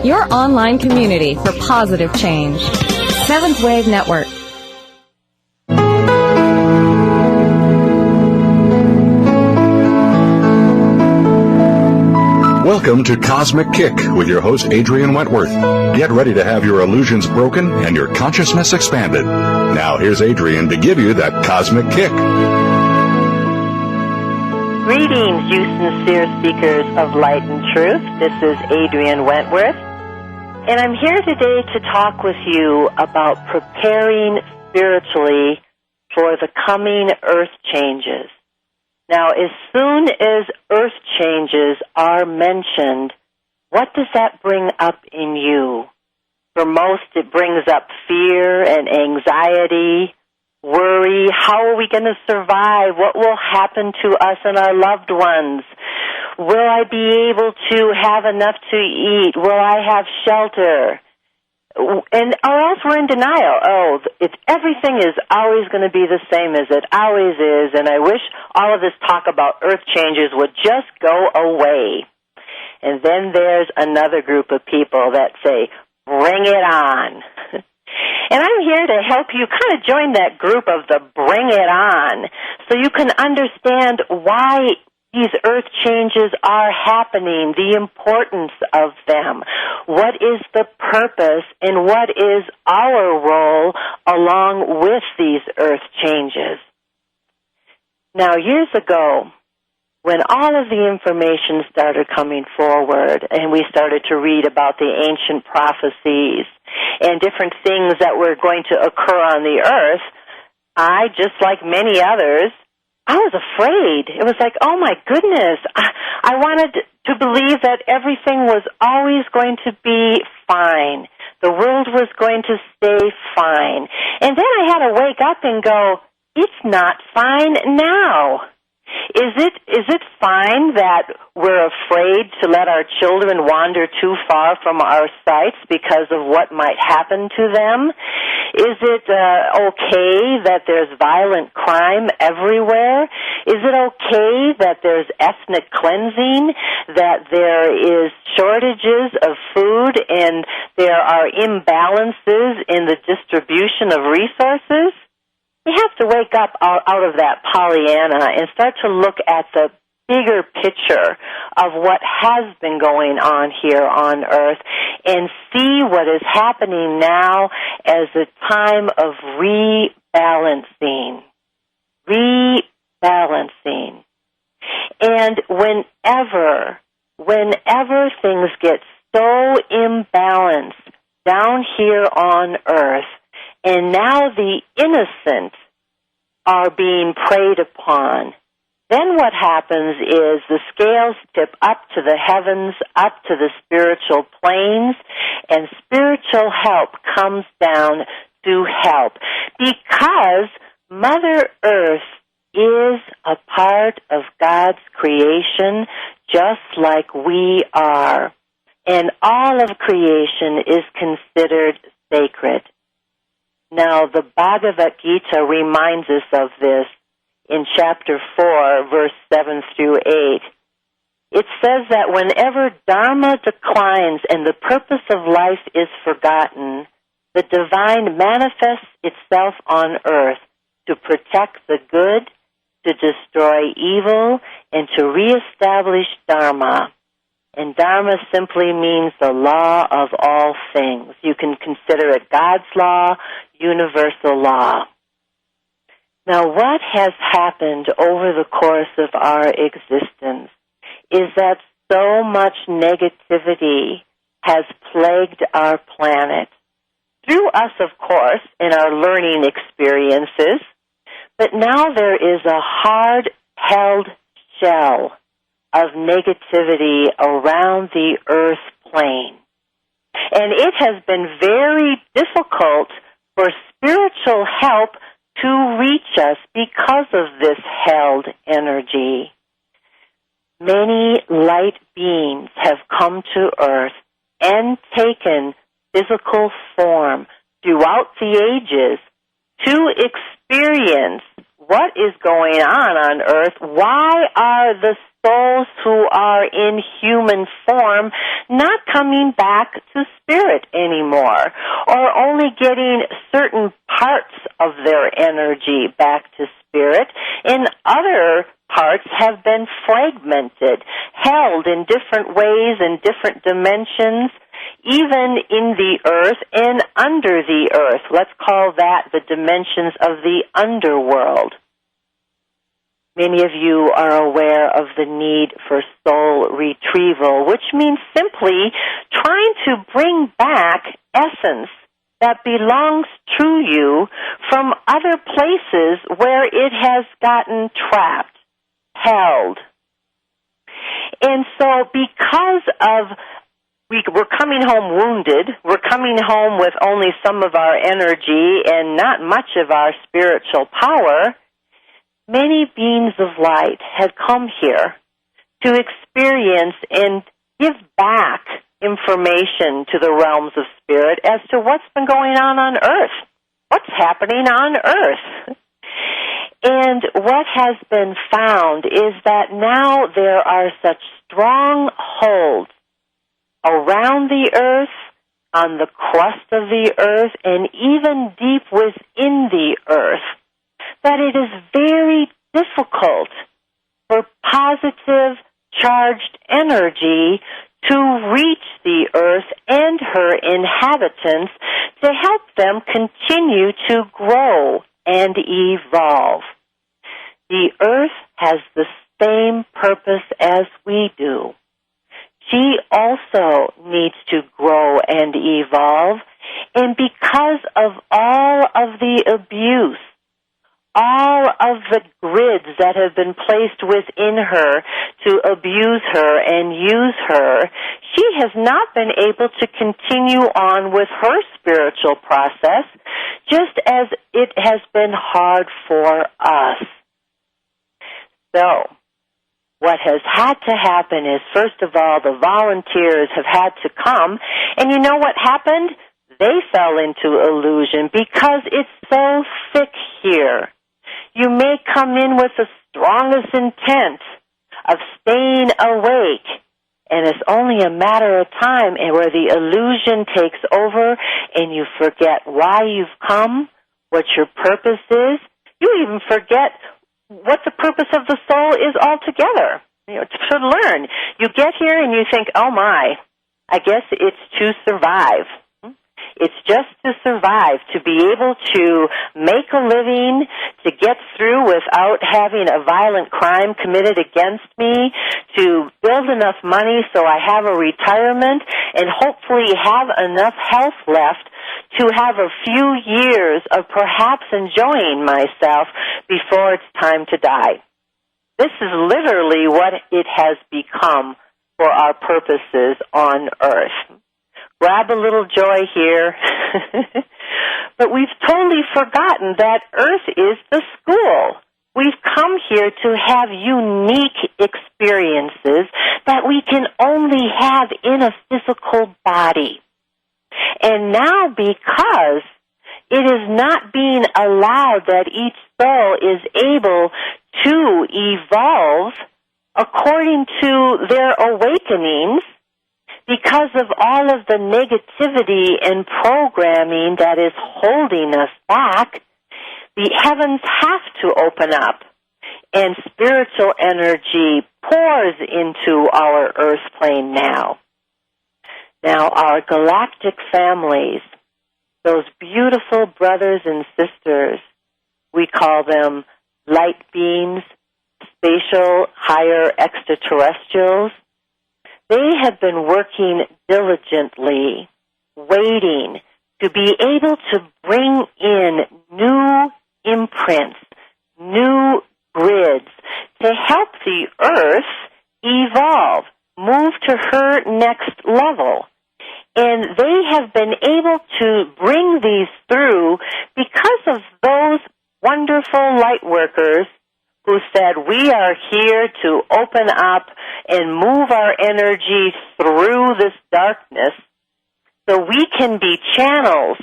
your online community for positive change. Seventh Wave Network. Welcome to Cosmic Kick with your host, Adrian Wentworth. Get ready to have your illusions broken and your consciousness expanded. Now, here's Adrian to give you that Cosmic Kick. Greetings, you sincere seekers of light and truth. This is Adrian Wentworth, and I'm here today to talk with you about preparing spiritually for the coming earth changes. Now, as soon as earth changes are mentioned, what does that bring up in you? For most, it brings up fear and anxiety, worry. How are we going to survive? What will happen to us and our loved ones? Will I be able to have enough to eat? Will I have shelter? And or else we're in denial. Oh, everything is always going to be the same as it always is, and I wish all of this talk about earth changes would just go away. And then there's another group of people that say, bring it on. And I'm here to help you kind of join that group of the bring it on so you can understand why these earth changes are happening, the importance of them, what is the purpose, and what is our role along with these earth changes. Now, years ago, when all of the information started coming forward and we started to read about the ancient prophecies and different things that were going to occur on the earth, I, just like many others, I was afraid. It was like, oh my goodness, I wanted to believe that everything was always going to be fine. The world was going to stay fine. And then I had to wake up and go, it's not fine now. Is it fine that we're afraid to let our children wander too far from our sights because of what might happen to them? Is it okay that there's violent crime everywhere? Is it okay that there's ethnic cleansing, that there is shortages of food and there are imbalances in the distribution of resources? You have to wake up out of that Pollyanna and start to look at the bigger picture of what has been going on here on Earth and see what is happening now as a time of rebalancing. Rebalancing. And whenever things get so imbalanced down here on Earth, and now the innocent are being preyed upon, then what happens is the scales tip up to the heavens, up to the spiritual planes, and spiritual help comes down to help. Because Mother Earth is a part of God's creation just like we are. And all of creation is considered sacred. Now, the Bhagavad Gita reminds us of this in chapter 4, verse 7 through 8. It says that whenever Dharma declines and the purpose of life is forgotten, the divine manifests itself on earth to protect the good, to destroy evil, and to reestablish Dharma. And Dharma simply means the law of all things. You can consider it God's law, universal law. Now, what has happened over the course of our existence is that so much negativity has plagued our planet. Through us, of course, in our learning experiences, but now there is a hard-held shell of negativity around the earth plane. And it has been very difficult for spiritual help to reach us because of this held energy. Many light beings have come to earth and taken physical form throughout the ages to experience what is going on earth. Why are the souls who are in human form not coming back to spirit anymore, or only getting certain parts of their energy back to spirit, and other parts have been fragmented, held in different ways in different dimensions, even in the earth and under the earth. Let's call that the dimensions of the underworld. Many of you are aware of the need for soul retrieval, which means simply trying to bring back essence that belongs to you from other places where it has gotten trapped, held. And so because of we're coming home wounded, we're coming home with only some of our energy and not much of our spiritual power, many beings of light had come here to experience and give back information to the realms of spirit as to what's been going on Earth, what's happening on Earth. And what has been found is that now there are such strong holds around the earth, on the crust of the earth, and even deep within the earth, that it is very difficult for positive charged energy to reach the earth and her inhabitants to help them continue to grow and evolve. The earth has the same purpose as we do. She also needs to grow and evolve, and because of all of the abuse, all of the grids that have been placed within her to abuse her and use her, she has not been able to continue on with her spiritual process, just as it has been hard for us. So, what has had to happen is, first of all, the volunteers have had to come, and you know what happened? They fell into illusion because it's so thick here. You may come in with the strongest intent of staying awake, and it's only a matter of time where the illusion takes over and you forget why you've come, what your purpose is. You even forget what the purpose of the soul is altogether, to learn. You get here and you think, oh my, I guess it's to survive. It's just to survive, to be able to make a living, to get through without having a violent crime committed against me, to build enough money so I have a retirement and hopefully have enough health left to have a few years of perhaps enjoying myself before it's time to die. This is literally what it has become for our purposes on earth. Grab a little joy here. But we've totally forgotten that earth is the school. We've come here to have unique experiences that we can only have in a physical body. And now, because it is not being allowed that each soul is able to evolve according to their awakenings, because of all of the negativity and programming that is holding us back, the heavens have to open up, and spiritual energy pours into our earth plane now. Now, our galactic families, those beautiful brothers and sisters, we call them light beings, spatial higher extraterrestrials. They have been working diligently, waiting to be able to bring in new imprints, new grids to help the earth evolve, move to her next level. And they have been able to bring these through because of those wonderful light workers who said, we are here to open up and move our energy through this darkness so we can be channels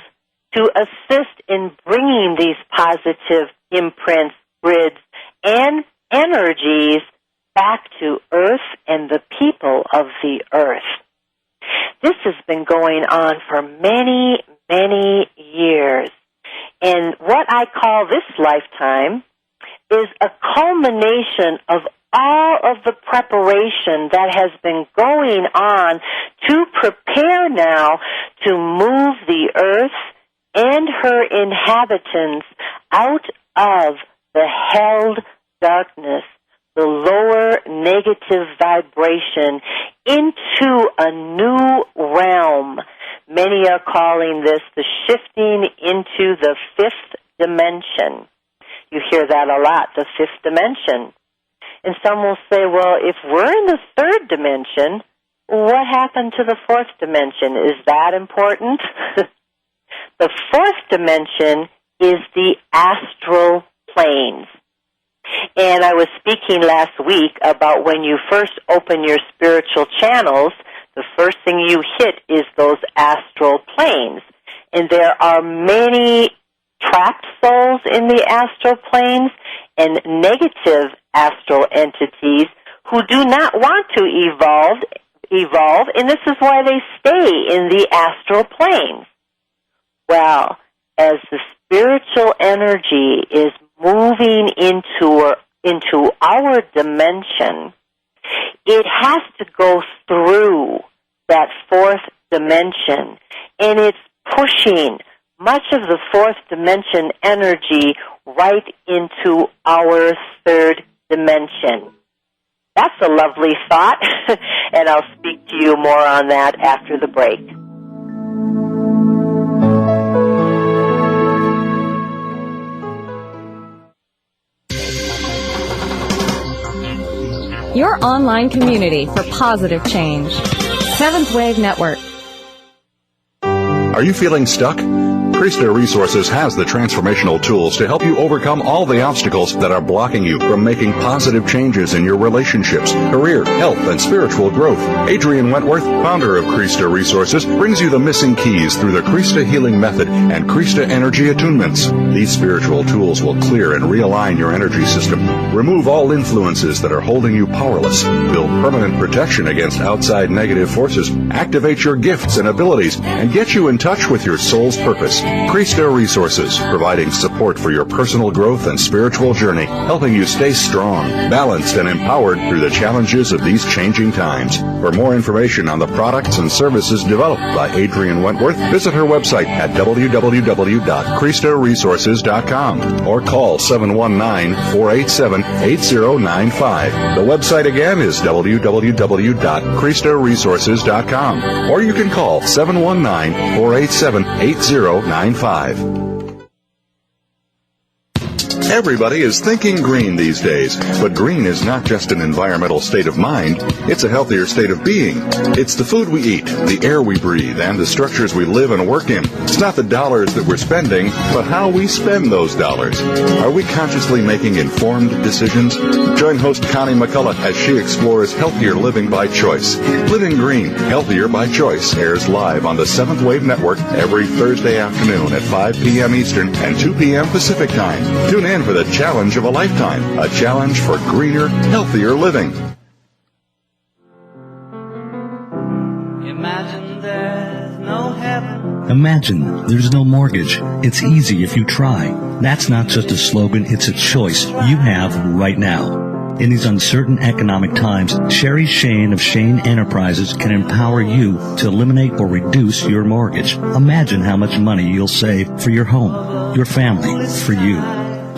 to assist in bringing these positive imprints, grids, and energies back to Earth and the people of the Earth. This has been going on for many, many years. And what I call this lifetime is a culmination of all of the preparation that has been going on to prepare now to move the Earth and her inhabitants out of the held darkness, the lower negative vibration, into a new realm. Many are calling this the shifting into the fifth dimension. You hear that a lot, the fifth dimension. And some will say, well, if we're in the third dimension, what happened to the fourth dimension? Is that important? The fourth dimension is the astral planes. And I was speaking last week about when you first open your spiritual channels, the first thing you hit is those astral planes. And there are many trapped souls in the astral planes and negative astral entities who do not want to evolve, and this is why they stay in the astral planes. Well, as the spiritual energy is moving into our dimension, it has to go through that fourth dimension, and it's pushing much of the fourth dimension energy right into our third dimension. That's a lovely thought, and I'll speak to you more on that after the break. Your online community for positive change. Seventh Wave Network. Are you feeling stuck? Krista Resources has the transformational tools to help you overcome all the obstacles that are blocking you from making positive changes in your relationships, career, health, and spiritual growth. Adrian Wentworth, founder of Krista Resources, brings you the missing keys through the Krista Healing Method and Krista Energy Attunements. These spiritual tools will clear and realign your energy system, remove all influences that are holding you powerless, build permanent protection against outside negative forces, activate your gifts and abilities, and get you in touch with your soul's purpose. Krista Resources, providing support for your personal growth and spiritual journey, helping you stay strong, balanced, and empowered through the challenges of these changing times. For more information on the products and services developed by Adrian Wentworth, visit her website at www.KristaResources.com or call 719-487-8095. The website again is www.KristaResources.com, or you can call 719-487-8095. Everybody is thinking green these days, but green is not just an environmental state of mind, it's a healthier state of being. It's the food we eat, the air we breathe, and the structures we live and work in. It's not the dollars that we're spending, but how we spend those dollars. Are we consciously making informed decisions? Join host Connie McCullough as she explores healthier living by choice. Living Green, Healthier by Choice airs live on the Seventh Wave Network every Thursday afternoon at 5 p.m. Eastern and 2 p.m. Pacific Time. Tune in for the challenge of a lifetime, a challenge for greener, healthier living. Imagine there's no heaven. Imagine there's no mortgage. It's easy if you try. That's not just a slogan, it's a choice you have right now. In these uncertain economic times, Sherry Shane of Shane Enterprises can empower you to eliminate or reduce your mortgage. Imagine how much money you'll save for your home, your family, for you.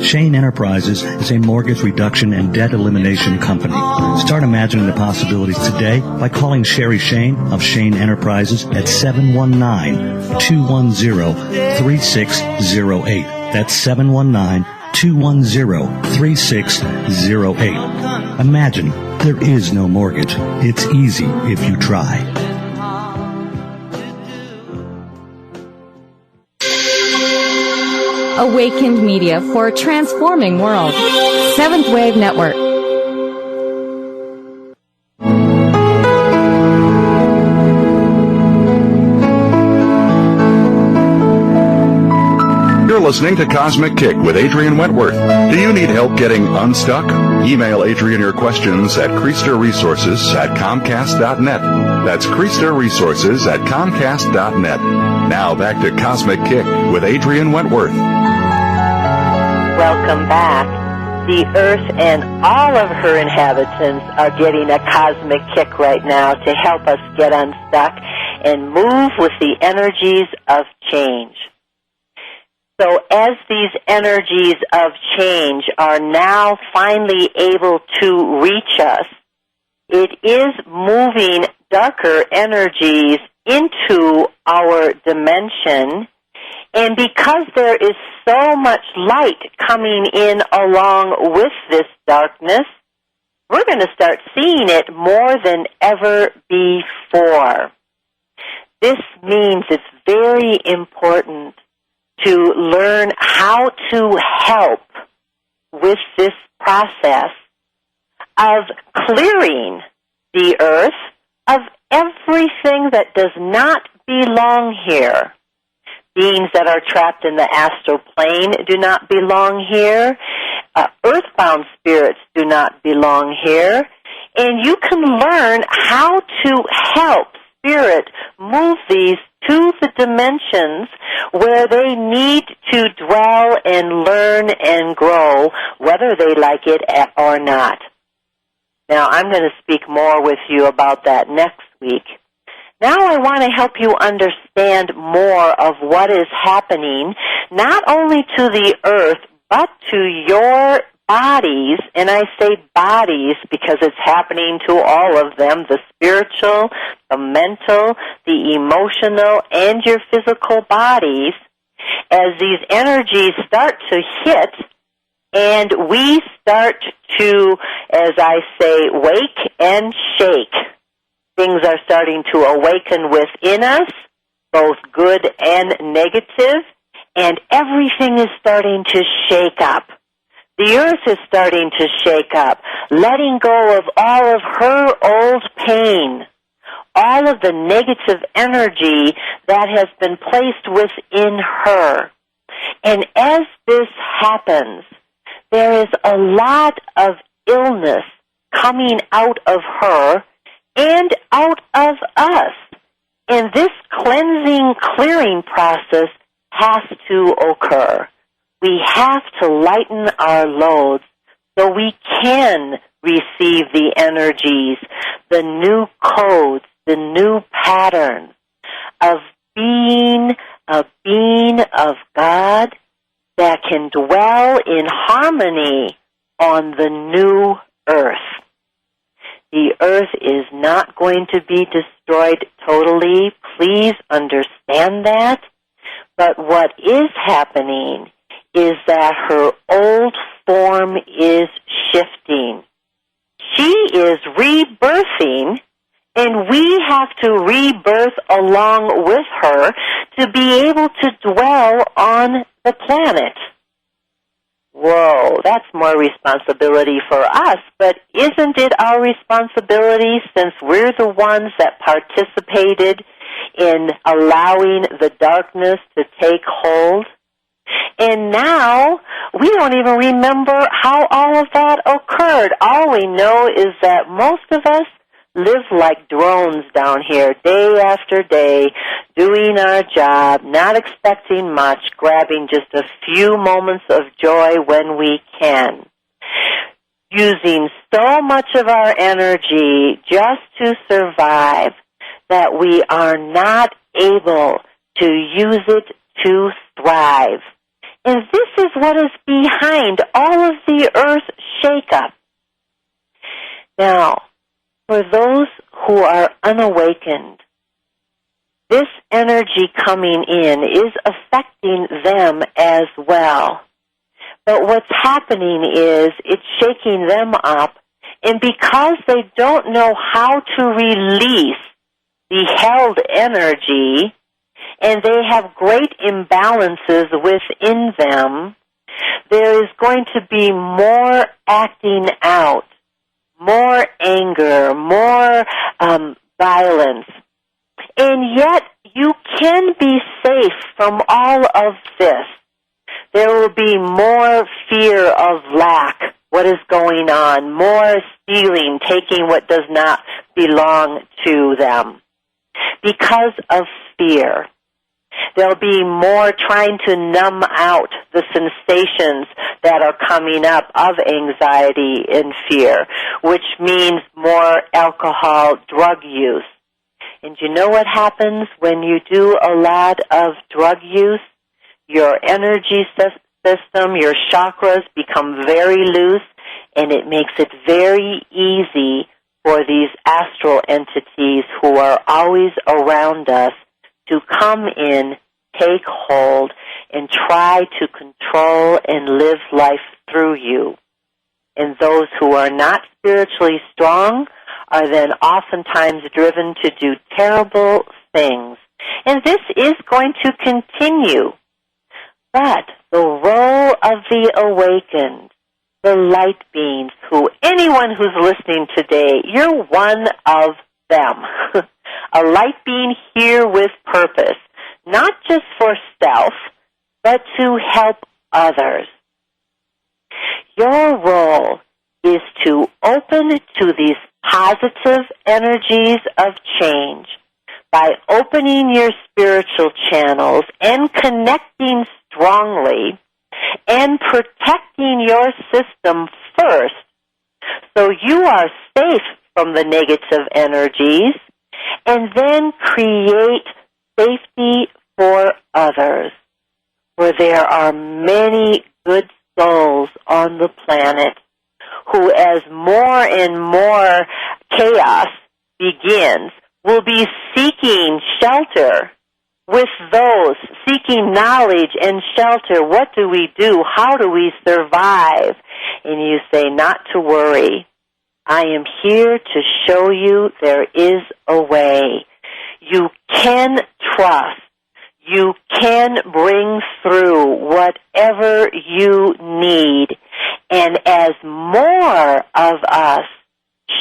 Shane Enterprises is a mortgage reduction and debt elimination company. Start imagining the possibilities today by calling Sherry Shane of Shane Enterprises at 719-210-3608. That's 719-210-3608. Imagine there is no mortgage. It's easy if you try. Awakened media for a transforming world. Seventh Wave Network. You're listening to Cosmic Kick with Adrian Wentworth. Do you need help getting unstuck? Email Adrian your questions at ChriesterResources@Comcast.net. That's ChriesterResources@Comcast.net. Now back to Cosmic Kick with Adrian Wentworth. Welcome back. The Earth and all of her inhabitants are getting a cosmic kick right now to help us get unstuck and move with the energies of change. So as these energies of change are now finally able to reach us, it is moving darker energies into our dimension. And because there is so much light coming in along with this darkness, we're going to start seeing it more than ever before. This means it's very important to learn how to help with this process of clearing the Earth of everything that does not belong here. Beings that are trapped in the astral plane do not belong here. Earthbound spirits do not belong here. And you can learn how to help spirit move these to the dimensions where they need to dwell and learn and grow, whether they like it or not. Now, I'm going to speak more with you about that next week. Now I want to help you understand more of what is happening, not only to the Earth, but to your bodies. And I say bodies because it's happening to all of them, the spiritual, the mental, the emotional, and your physical bodies, as these energies start to hit, and we start to, as I say, wake and shake. Things are starting to awaken within us, both good and negative, and everything is starting to shake up. The Earth is starting to shake up, letting go of all of her old pain, all of the negative energy that has been placed within her. And as this happens, there is a lot of illness coming out of her and out of us. And this cleansing, clearing process has to occur. We have to lighten our loads so we can receive the energies, the new codes, the new patterns of being a being of God that can dwell in harmony on the new Earth. The Earth is not going to be destroyed totally. Please understand that. But what is happening is that her old form is shifting. She is rebirthing, and we have to rebirth along with her to be able to dwell on the planet. Whoa, that's more responsibility for us, but isn't it our responsibility since we're the ones that participated in allowing the darkness to take hold? And now we don't even remember how all of that occurred. All we know is that most of us live like drones down here, day after day, doing our job, not expecting much, grabbing just a few moments of joy when we can, using so much of our energy just to survive that we are not able to use it to thrive. And this is what is behind all of the Earth shakeup. Now, for those who are unawakened, this energy coming in is affecting them as well. But what's happening is it's shaking them up, and because they don't know how to release the held energy, and they have great imbalances within them, there is going to be more acting out, more anger, more violence. And yet you can be safe from all of this There will be more fear of lack, what is going on, more stealing, taking what does not belong to them. Because of fear. There'll be more trying to numb out the sensations that are coming up of anxiety and fear, which means more alcohol, drug use. And you know what happens when you do a lot of drug use? Your energy system, your chakras become very loose, and it makes it very easy for these astral entities who are always around us to come in, take hold, and try to control and live life through you. And those who are not spiritually strong are then oftentimes driven to do terrible things. And this is going to continue. But the role of the awakened, the light beings, anyone who's listening today, you're one of them. A light being here with purpose, not just for self, but to help others. Your role is to open to these positive energies of change by opening your spiritual channels and connecting strongly and protecting your system first so you are safe from the negative energies, and then create safety for others, where there are many good souls on the planet who, as more and more chaos begins, will be seeking shelter with those seeking knowledge and shelter. What do we do? How do we survive? And you say, not to worry. I am here to show you there is a way. You can trust. You can bring through whatever you need. And as more of us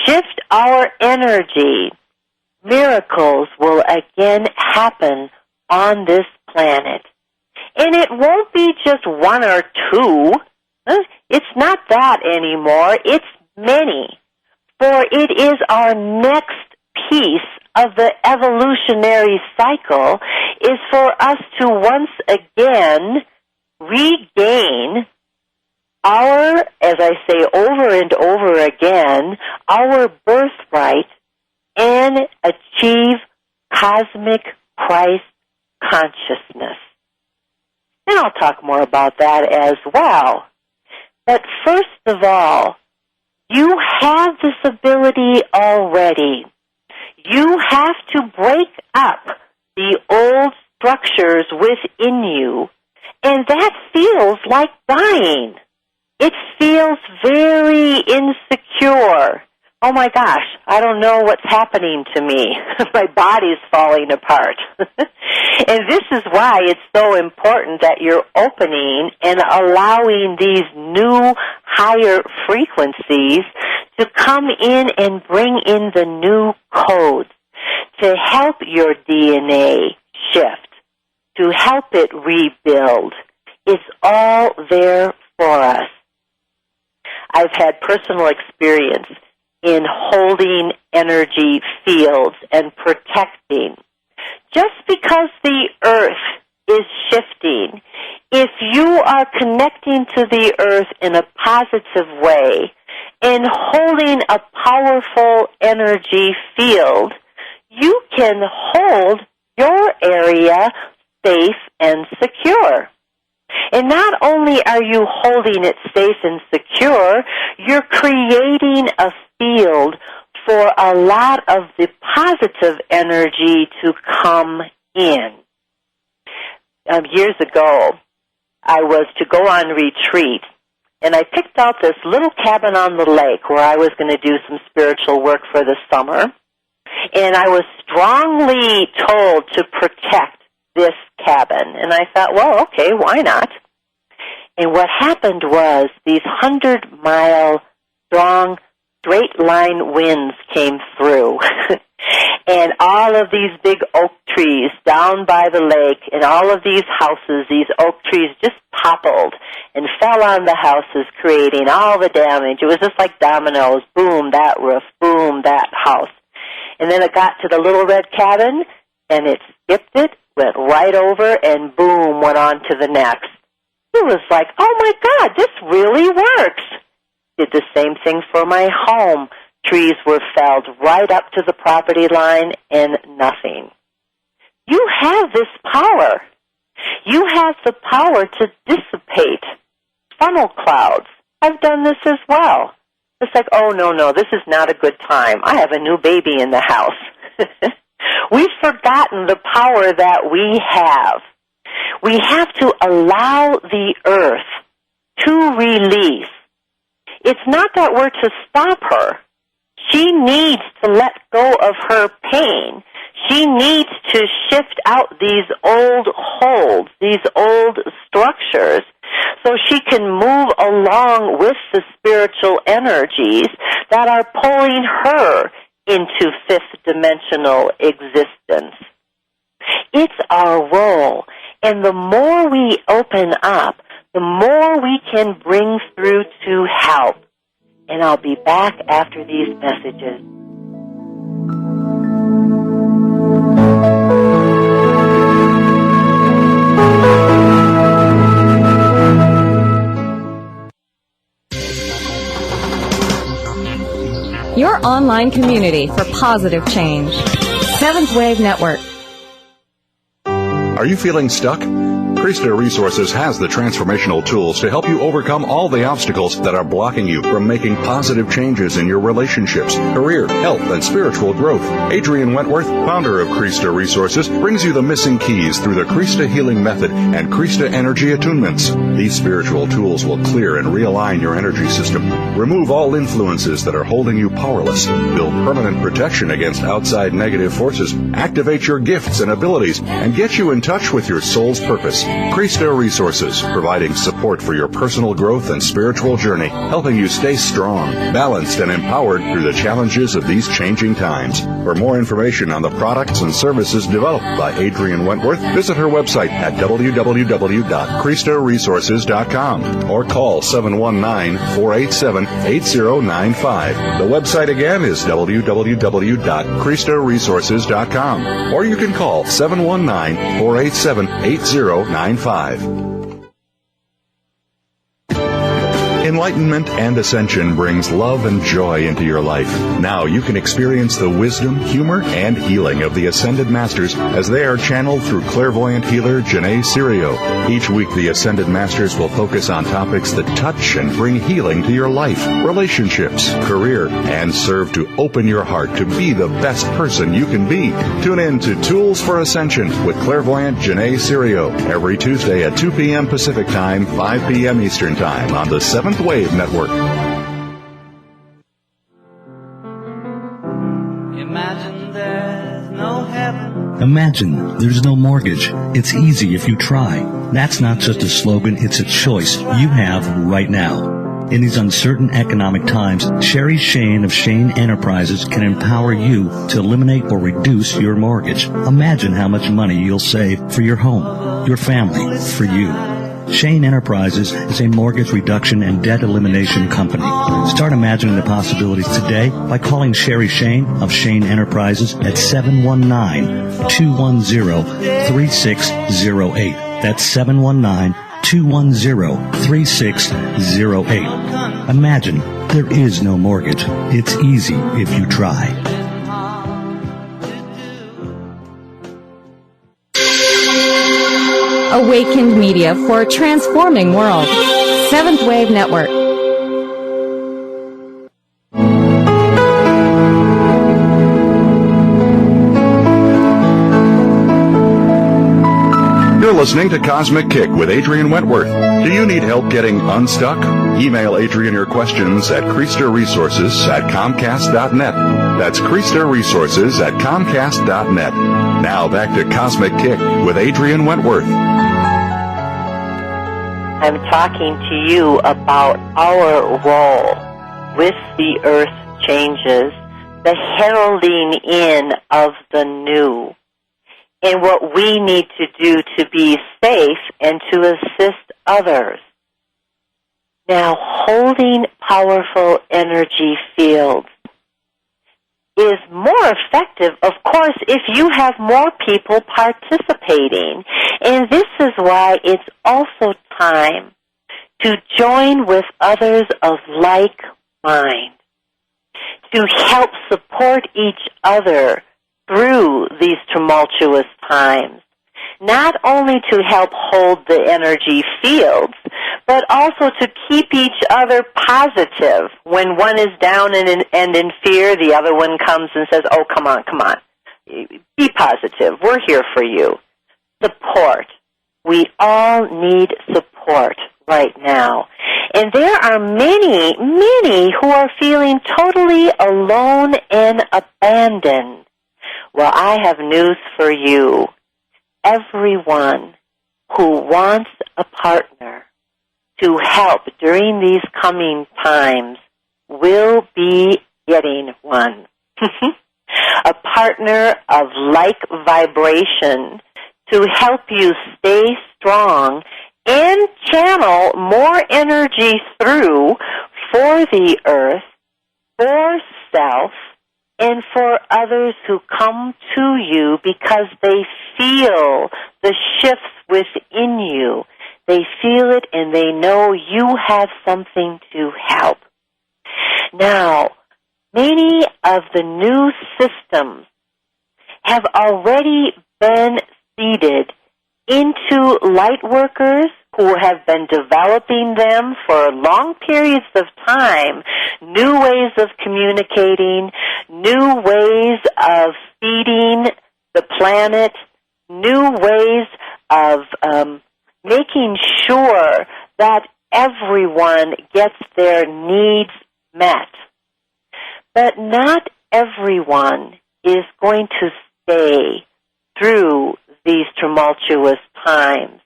shift our energy, miracles will again happen on this planet. And it won't be just one or two. It's not that anymore. It's many. For it is our next piece of the evolutionary cycle is for us to once again regain our, as I say over and over again, our birthright and achieve cosmic Christ consciousness. And I'll talk more about that as well. But first of all, you have this ability already. You have to break up the old structures within you, and that feels like dying. It feels very insecure. Oh my gosh, I don't know what's happening to me. My body's falling apart. And this is why it's so important that you're opening and allowing these new higher frequencies to come in and bring in the new codes to help your DNA shift, to help it rebuild. It's all there for us. I've had personal experience in holding energy fields and protecting. Just because the earth is shifting, if you are connecting to the earth in a positive way and holding a powerful energy field, you can hold your area safe and secure. And not only are you holding it safe and secure, you're creating a field for a lot of the positive energy to come in. Years ago, I was to go on retreat, and I picked out this little cabin on the lake where I was going to do some spiritual work for the summer. And I was strongly told to protect this cabin. And I thought, well, okay, why not? And what happened was these 100-mile strong straight line winds came through. And all of these big oak trees down by the lake, and all of these houses, these oak trees, just toppled and fell on the houses, creating all the damage. It was just like dominoes. Boom, that roof. Boom, that house. And then it got to the little red cabin, and it skipped it, went right over, and boom, went on to the next. It was like, oh, my God, this really works. Did the same thing for my home. Trees were felled right up to the property line and nothing. You have this power. You have the power to dissipate funnel clouds. I've done this as well. It's like, oh, no, this is not a good time. I have a new baby in the house. We've forgotten the power that we have. We have to allow the earth to release. It's not that we're to stop her. She needs to let go of her pain. She needs to shift out these old holds, these old structures, so she can move along with the spiritual energies that are pulling her into fifth dimensional existence. It's our role, and the more we open up, the more we can bring through to help. And I'll be back after these messages. Your online community for positive change. Seventh Wave Network. Are you feeling stuck? Krista Resources has the transformational tools to help you overcome all the obstacles that are blocking you from making positive changes in your relationships, career, health, and spiritual growth. Adrian Wentworth, founder of Krista Resources, brings you the missing keys through the Krista Healing Method and Krista Energy Attunements. These spiritual tools will clear and realign your energy system, remove all influences that are holding you powerless, build permanent protection against outside negative forces, activate your gifts and abilities, and get you in touch with your soul's purpose. Krista Resources, providing support for your personal growth and spiritual journey, helping you stay strong, balanced, and empowered through the challenges of these changing times. For more information on the products and services developed by Adrian Wentworth, visit her website at www.KristaResources.com or call 719-487-8095. The website again is www.KristaResources.com, or you can call 719-487-8095. Enlightenment and ascension brings love and joy into your life. Now you can experience the wisdom, humor, and healing of the Ascended Masters as they are channeled through clairvoyant healer Janae Serio. Each week, the Ascended Masters will focus on topics that touch and bring healing to your life, relationships, career, and serve to open your heart to be the best person you can be. Tune in to Tools for Ascension with clairvoyant Janae Serio every Tuesday at 2 p.m. Pacific Time, 5 p.m. Eastern Time on the 7th Wave Network. Imagine there's no heaven. Imagine there's no mortgage. It's easy if you try. That's not just a slogan, it's a choice you have right now. In these uncertain economic times, Sherry Shane of Shane Enterprises can empower you to eliminate or reduce your mortgage. Imagine how much money you'll save for your home, your family, for you. Shane Enterprises is a mortgage reduction and debt elimination company. Start imagining the possibilities today by calling Sherry Shane of Shane Enterprises at 719-210-3608. That's 719-210-3608. Imagine there is no mortgage. It's easy if you try. Awakened Media for a transforming world. Seventh Wave Network. You're listening to Cosmic Kick with Adrian Wentworth. Do you need help getting unstuck? Email Adrian your questions at KristaResources@Comcast.net. That's KristaResources@Comcast.net. Now back to Cosmic Kick with Adrian Wentworth. I'm talking to you about our role with the earth changes, the heralding in of the new. and what we need to do to be safe and to assist others. Now, holding powerful energy fields is more effective, of course, if you have more people participating. And this is why it's also time to join with others of like mind, to help support each other through these tumultuous times, not only to help hold the energy fields, but also to keep each other positive. When one is down and in fear, the other one comes and says, oh, come on. Be positive. We're here for you. Support. We all need support right now. And there are many, many who are feeling totally alone and abandoned. Well, I have news for you. Everyone who wants a partner to help during these coming times will be getting one. A partner of like vibration to help you stay strong and channel more energy through for the earth, for self, and for others who come to you because they feel the shifts within you. They feel it and they know you have something to help. Now, many of the new systems have already been seeded into light workers who have been developing them for long periods of time, new ways of communicating, new ways of feeding the planet, new ways of making sure that everyone gets their needs met. But not everyone is going to stay through these tumultuous times.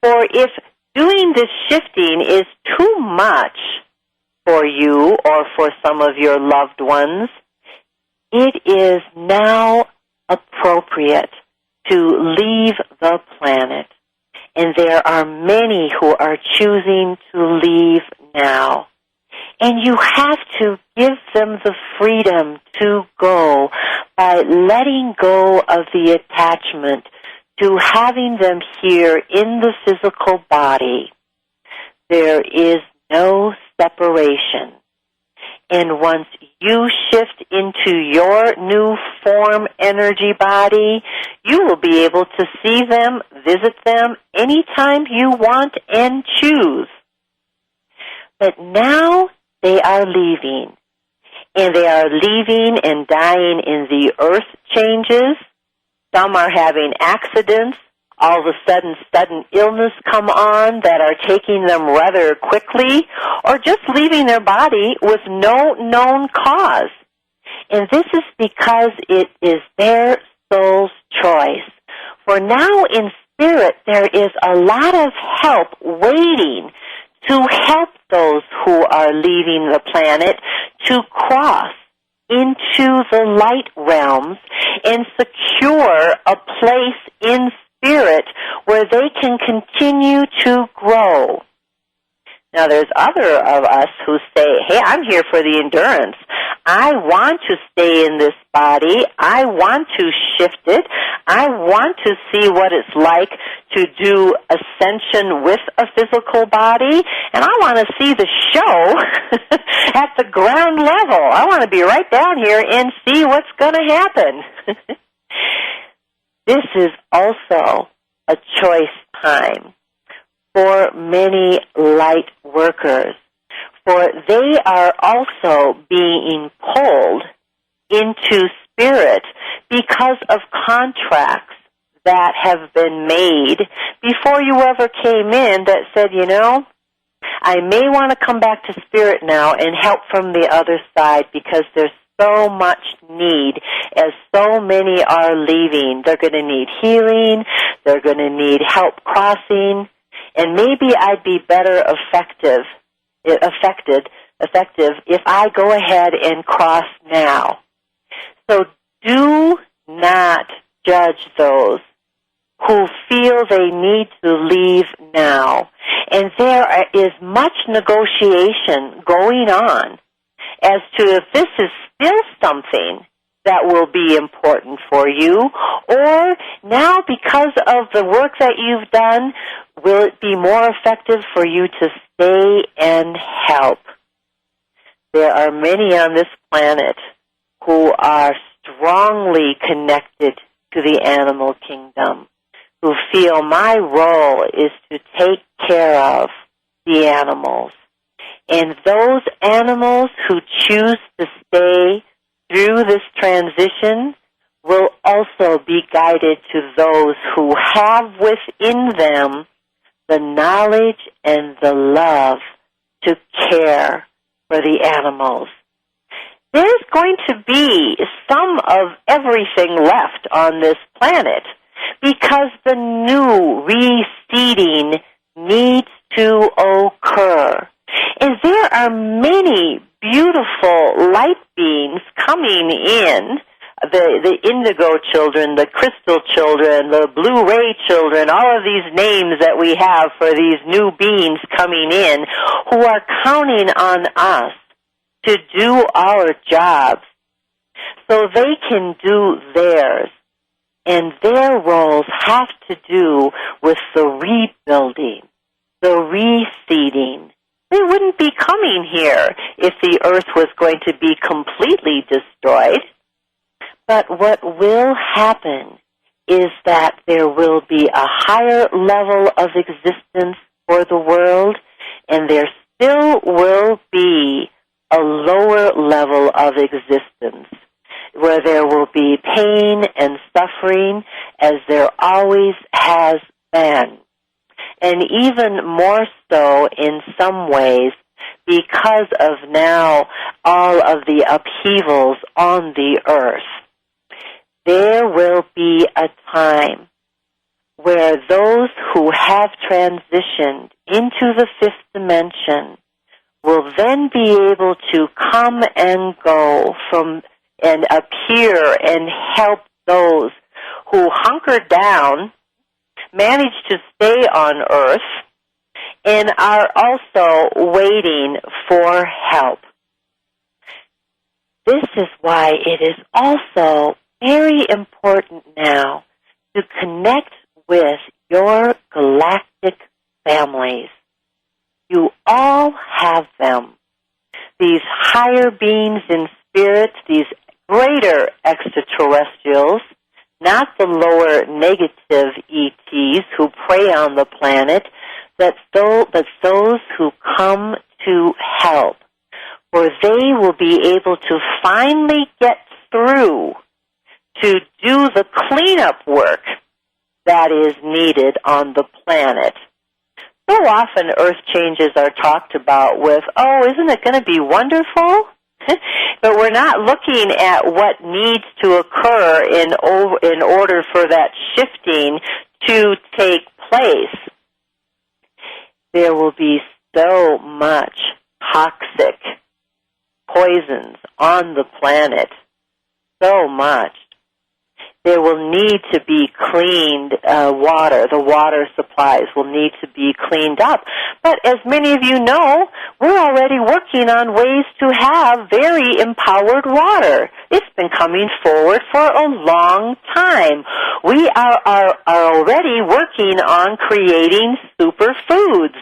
For if doing this shifting is too much for you or for some of your loved ones, it is now appropriate to leave the planet. And there are many who are choosing to leave now. And you have to give them the freedom to go by letting go of the attachment to having them here in the physical body. There is no separation. And once you shift into your new form energy body, you will be able to see them, visit them anytime you want and choose. But now they are leaving. And they are leaving and dying in the earth changes. Some are having accidents. All of a sudden illness come on that are taking them rather quickly, or just leaving their body with no known cause. And this is because it is their soul's choice. For now in spirit, there is a lot of help waiting to help those who are leaving the planet to cross into the light realms and secure a place in spirit where they can continue to grow. Now, there's other of us who say, hey, I'm here for the endurance. I want to stay in this body. I want to shift it. I want to see what it's like to do ascension with a physical body. And I want to see the show at the ground level. I want to be right down here and see what's going to happen. This is also a choice time for many light workers, for they are also being pulled into spirit because of contracts that have been made before you ever came in that said, you know, I may want to come back to spirit now and help from the other side because there's so much need as so many are leaving. They're going to need healing. They're going to need help crossing. And maybe I'd be better effective if I go ahead and cross now. So do not judge those who feel they need to leave now. And there is much negotiation going on as to if this is still something that will be important for you, or now because of the work that you've done, will it be more effective for you to stay and help? There are many on this planet who are strongly connected to the animal kingdom, who feel my role is to take care of the animals. And those animals who choose to stay through this transition will also be guided to those who have within them the knowledge and the love to care for the animals. There's going to be some of everything left on this planet because the new reseeding needs to occur. And there are many beautiful light beings coming in, the indigo children, the crystal children, the blue ray children, all of these names that we have for these new beings coming in who are counting on us to do our jobs so they can do theirs. And their roles have to do with the rebuilding, the reseeding. They wouldn't be coming here if the earth was going to be completely destroyed. But what will happen is that there will be a higher level of existence for the world, and there still will be a lower level of existence where there will be pain and suffering as there always has been. And even more so in some ways because of now all of the upheavals on the earth. There will be a time where those who have transitioned into the fifth dimension will then be able to come and go from and appear and help those who hunker down, manage to stay on earth, and are also waiting for help. This is why it is also very important now to connect with your galactic families. You all have them. These higher beings in spirit, these greater extraterrestrials, not the lower negative ETs who prey on the planet, but those who come to help. For they will be able to finally get through to do the cleanup work that is needed on the planet. So often earth changes are talked about with, oh, isn't it going to be wonderful? But we're not looking at what needs to occur in order for that shifting to take place. There will be so much toxic poisons on the planet, so much. There will need to be cleaned water. The water supplies will need to be cleaned up. But as many of you know, we're already working on ways to have very empowered water. It's been coming forward for a long time. We are already working on creating superfoods,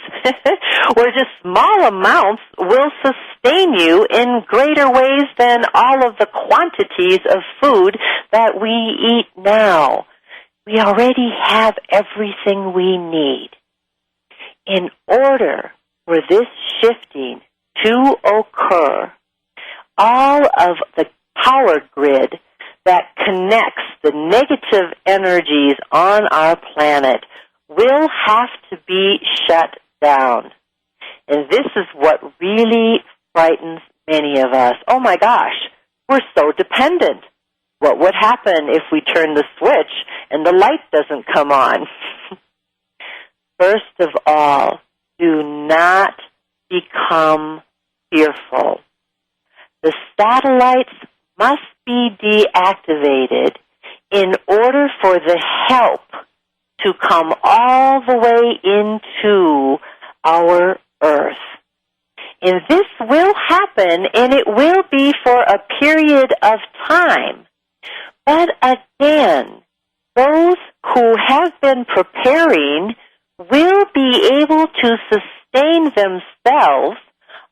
where just small amounts will sustain you in greater ways than all of the quantities of food that we eat now. We already have everything we need. In order for this shifting to occur, all of the power grid that connects the negative energies on our planet will have to be shut down. And this is what really frightens many of us. Oh my gosh, we're so dependent. What would happen if we turn the switch and the light doesn't come on? First of all, do not become fearful. The satellites must be deactivated in order for the help to come all the way into our earth. And this will happen, and it will be for a period of time. But again, those who have been preparing will be able to sustain themselves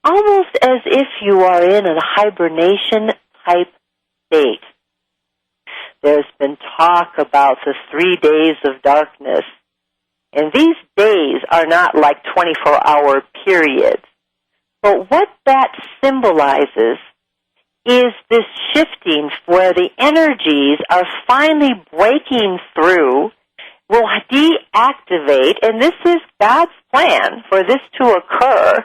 almost as if you are in a hibernation type state. There's been talk about the 3 days of darkness, and these days are not like 24-hour periods. But what that symbolizes is this shifting where the energies are finally breaking through, will deactivate, and this is God's plan for this to occur,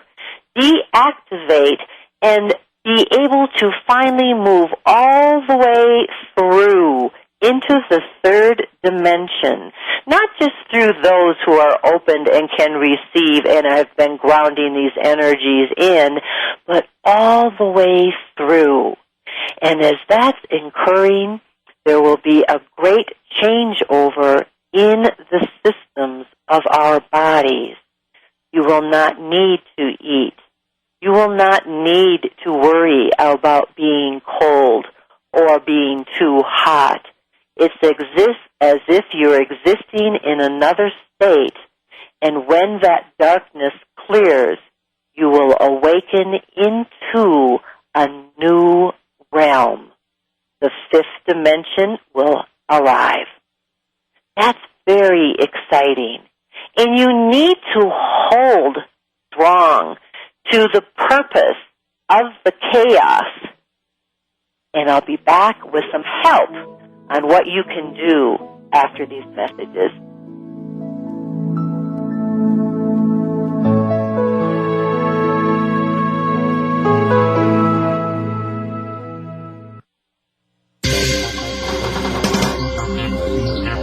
deactivate and be able to finally move all the way through into the third dimension, not just through those who are opened and can receive and have been grounding these energies in, but all the way through. And as that's occurring, there will be a great changeover in the systems of our bodies. You will not need to eat. You will not need to worry about being cold or being too hot. It exists as if you're existing in another state, and when that darkness clears, you will awaken into a new realm. The fifth dimension will arrive. That's very exciting. And you need to hold strong to the purpose of the chaos. And I'll be back with some help on what you can do after these messages.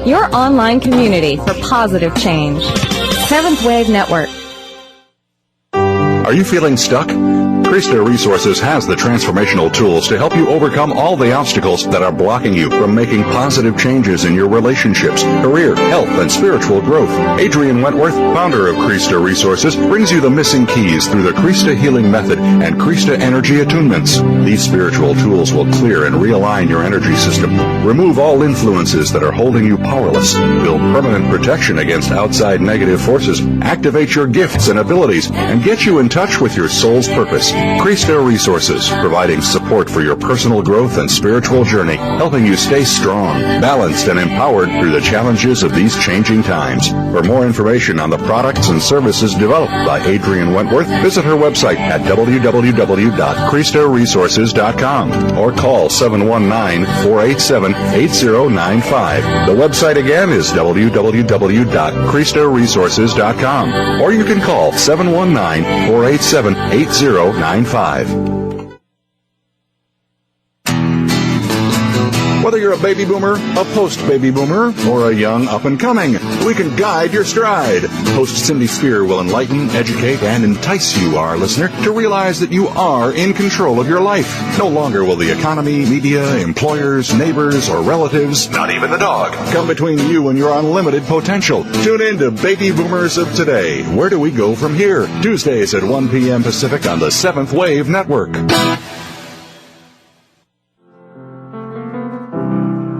Your online community for positive change. Seventh Wave Network. Are you feeling stuck? Krista Resources has the transformational tools to help you overcome all the obstacles that are blocking you from making positive changes in your relationships, career, health, and spiritual growth. Adrian Wentworth, founder of Krista Resources, brings you the missing keys through the Krista Healing Method and Krista Energy Attunements. These spiritual tools will clear and realign your energy system, remove all influences that are holding you powerless, build permanent protection against outside negative forces, activate your gifts and abilities, and get you in touch with your soul's purpose. Krista Resources, providing support for your personal growth and spiritual journey, helping you stay strong, balanced, and empowered through the challenges of these changing times. For more information on the products and services developed by Adrian Wentworth, visit her website at www.KristaResources.com or call 719-487-8095. The website again is www.KristaResources.com, or you can call 719-487-8095. Whether you're a baby boomer, a post-baby boomer, or a young up-and-coming, we can guide your stride. Host Cindy Spear will enlighten, educate, and entice you, our listener, to realize that you are in control of your life. No longer will the economy, media, employers, neighbors, or relatives, not even the dog, come between you and your unlimited potential. Tune in to Baby Boomers of Today. Where do we go from here? Tuesdays at 1 p.m. Pacific on the Seventh Wave Network.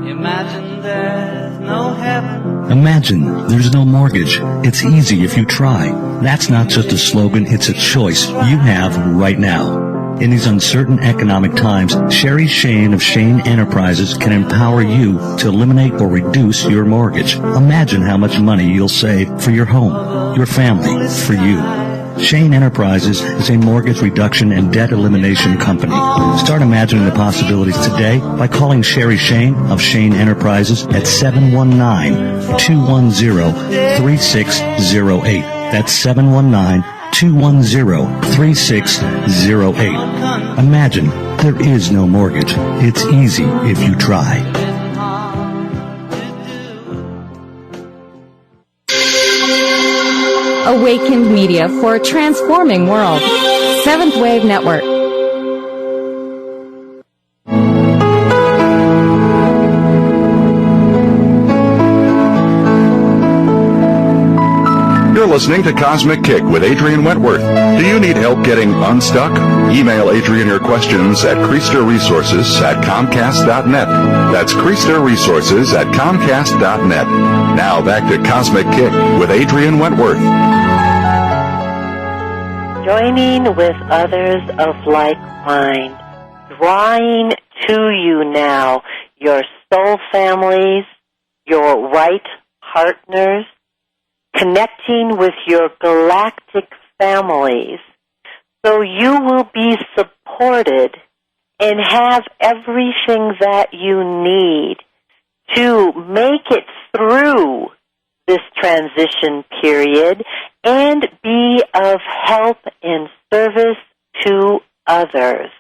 Imagine there's no heaven. Imagine there's no mortgage. It's easy if you try. That's not just a slogan, it's a choice you have right now. In these uncertain economic times, Sherry Shane of Shane Enterprises can empower you to eliminate or reduce your mortgage. Imagine how much money you'll save for your home, your family, for you. Shane Enterprises is a mortgage reduction and debt elimination company. Start imagining the possibilities today by calling Sherry Shane of Shane Enterprises at 719-210-3608. That's 719-210-3608. Imagine there is no mortgage. It's easy if you try. Awakened media for a transforming world. Seventh Wave Network. listening to Cosmic Kick with Adrian Wentworth. Do you need help getting unstuck? Email Adrian your questions at ChriesterResources@Comcast.net. That's ChriesterResources@Comcast.net. Now back to Cosmic Kick with Adrian Wentworth. Joining with others of like mind, drawing to you now your soul families, your right partners, connecting with your galactic families, so you will be supported and have everything that you need to make it through this transition period and be of help and service to others.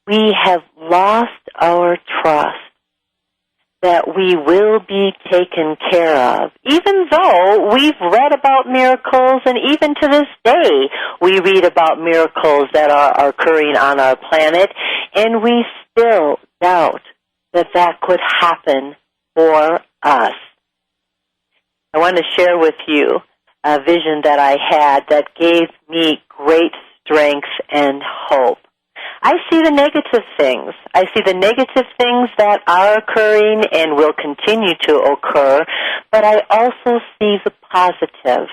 We have lost our trust that we will be taken care of, even though we've read about miracles, and even to this day we read about miracles that are occurring on our planet, and we still doubt that that could happen for us. I want to share with you a vision that I had that gave me great strength and hope. I see the negative things. I see the negative things that are occurring and will continue to occur, but I also see the positive.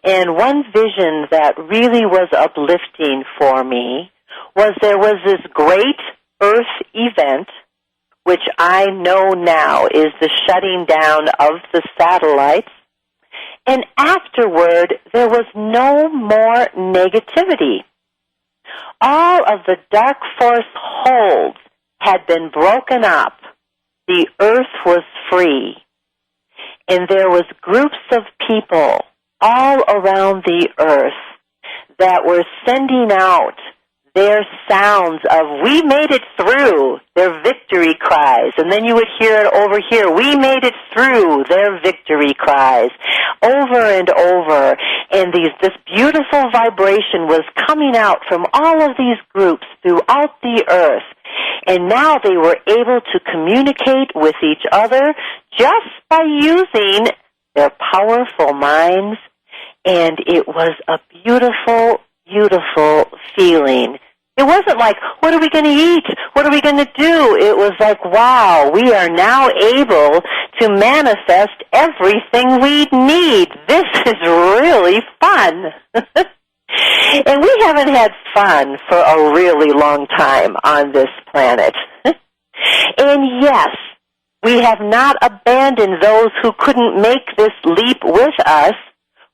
And one vision that really was uplifting for me was there was this great Earth event, which I know now is the shutting down of the satellites, and afterward there was no more negativity. All of the dark force holds had been broken up. The earth was free. And there was groups of people all around the earth that were sending out their sounds of, "We made it through," their victory cries. And then you would hear it over here, "We made it through," their victory cries, over and over. And this beautiful vibration was coming out from all of these groups throughout the earth. And now they were able to communicate with each other just by using their powerful minds. And it was a beautiful, beautiful feeling. It wasn't like, what are we going to eat? What are we going to do? It was like, wow, we are now able to manifest everything we need. This is really fun. And we haven't had fun for a really long time on this planet. And yes, we have not abandoned those who couldn't make this leap with us.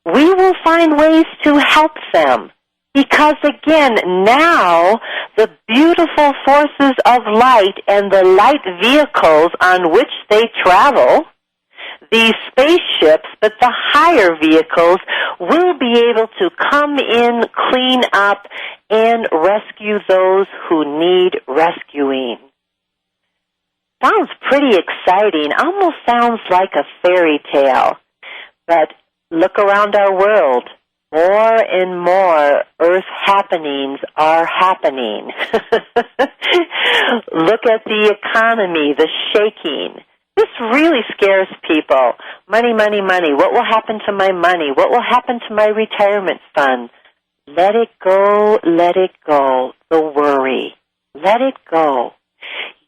We will find ways to help them. Because again, now the beautiful forces of light and the light vehicles on which they travel, these spaceships, but the higher vehicles, will be able to come in, clean up, and rescue those who need rescuing. Sounds pretty exciting. Almost sounds like a fairy tale. But look around our world. More and more Earth happenings are happening. Look at the economy, the shaking. This really scares people. Money, money, money. What will happen to my money? What will happen to my retirement fund? Let it go, let it go. The worry. Let it go.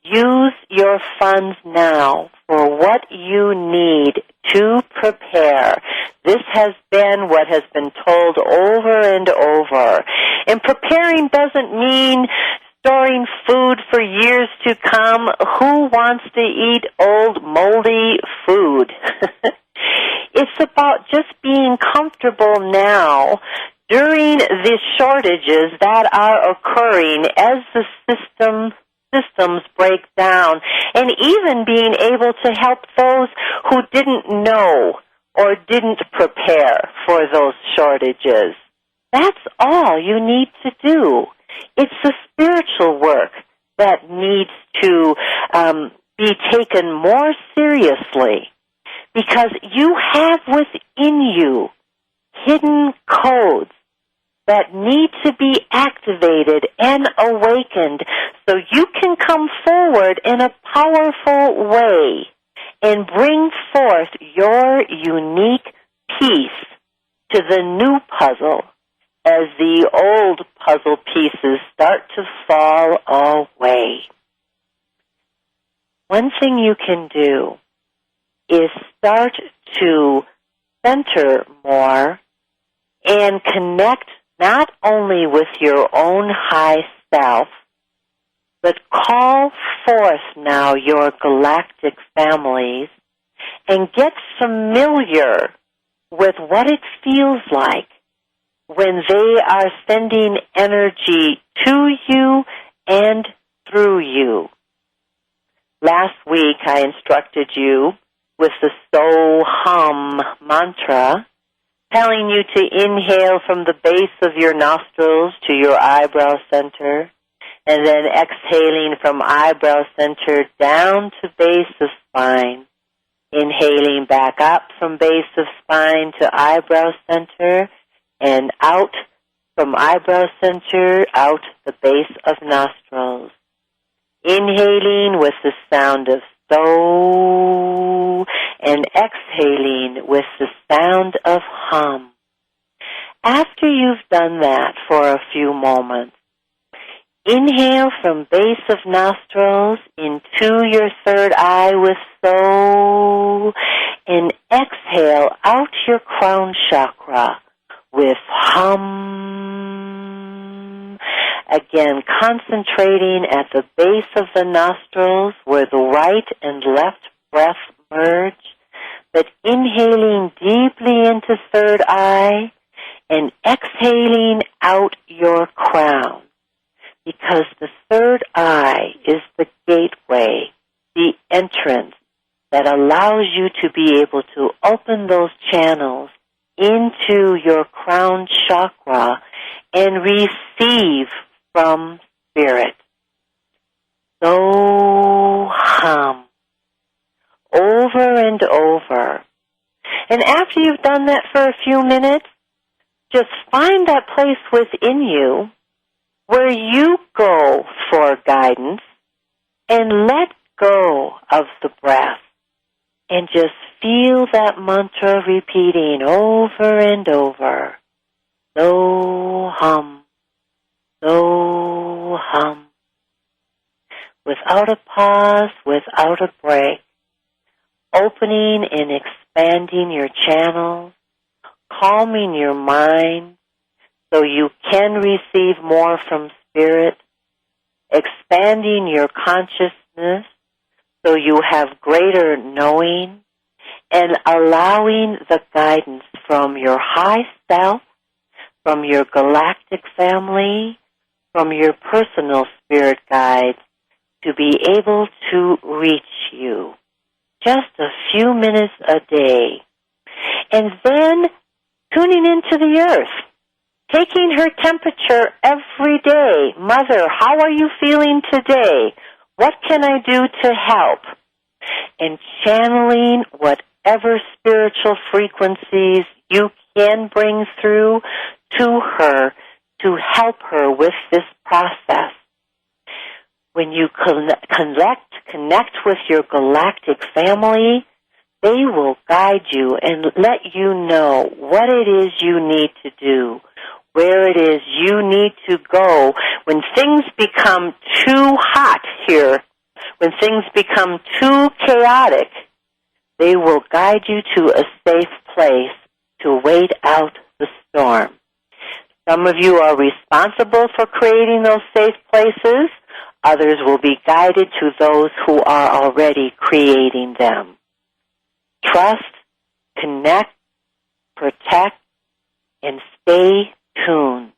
Use your funds now for what you need to prepare. This has been what has been told over and over. And preparing doesn't mean storing food for years to come. Who wants to eat old, moldy food? It's about just being comfortable now during the shortages that are occurring as the systems break down, and even being able to help those who didn't know or didn't prepare for those shortages. That's all you need to do. It's the spiritual work that needs to be taken more seriously, because you have within you hidden codes that need to be activated and awakened so you can come forward in a powerful way and bring forth your unique piece to the new puzzle as the old puzzle pieces start to fall away. One thing you can do is start to center more and connect not only with your own high self, but call forth now your galactic families and get familiar with what it feels like when they are sending energy to you and through you. Last week I instructed you with the So-Hum mantra, telling you to inhale from the base of your nostrils to your eyebrow center, and then exhaling from eyebrow center down to base of spine. Inhaling back up from base of spine to eyebrow center, and out from eyebrow center, out the base of nostrils. Inhaling with the sound of So, and exhaling with the sound of Hum. After you've done that for a few moments, inhale from base of nostrils into your third eye with So, and exhale out your crown chakra with Hum. Again, concentrating at the base of the nostrils where the right and left breath merge, but inhaling deeply into third eye and exhaling out your crown. Because the third eye is the gateway, the entrance that allows you to be able to open those channels into your crown chakra and receive from Spirit. So hum. Over and over. And after you've done that for a few minutes, just find that place within you where you go for guidance and let go of the breath and just feel that mantra repeating over and over. So hum, so hum. Without a pause, without a break, opening and expanding your channels, calming your mind so you can receive more from Spirit, expanding your consciousness so you have greater knowing, and allowing the guidance from your high self, from your galactic family, from your personal spirit guides to be able to reach you. Just a few minutes a day. And then tuning into the earth, taking her temperature every day. Mother, how are you feeling today? What can I do to help? And channeling whatever spiritual frequencies you can bring through to her to help her with this process. When you connect with your galactic family, they will guide you and let you know what it is you need to do, where it is you need to go when things become too hot here, when things become too chaotic. They will guide you to a safe place to wait out the storm. Some of you are responsible for creating those safe places. Others will be guided to those who are already creating them. Trust, connect, protect, and stay tuned.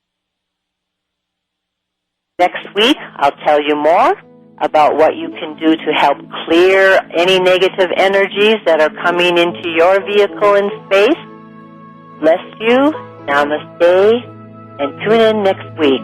Next week, I'll tell you more about what you can do to help clear any negative energies that are coming into your vehicle in space. Bless you, namaste, and tune in next week.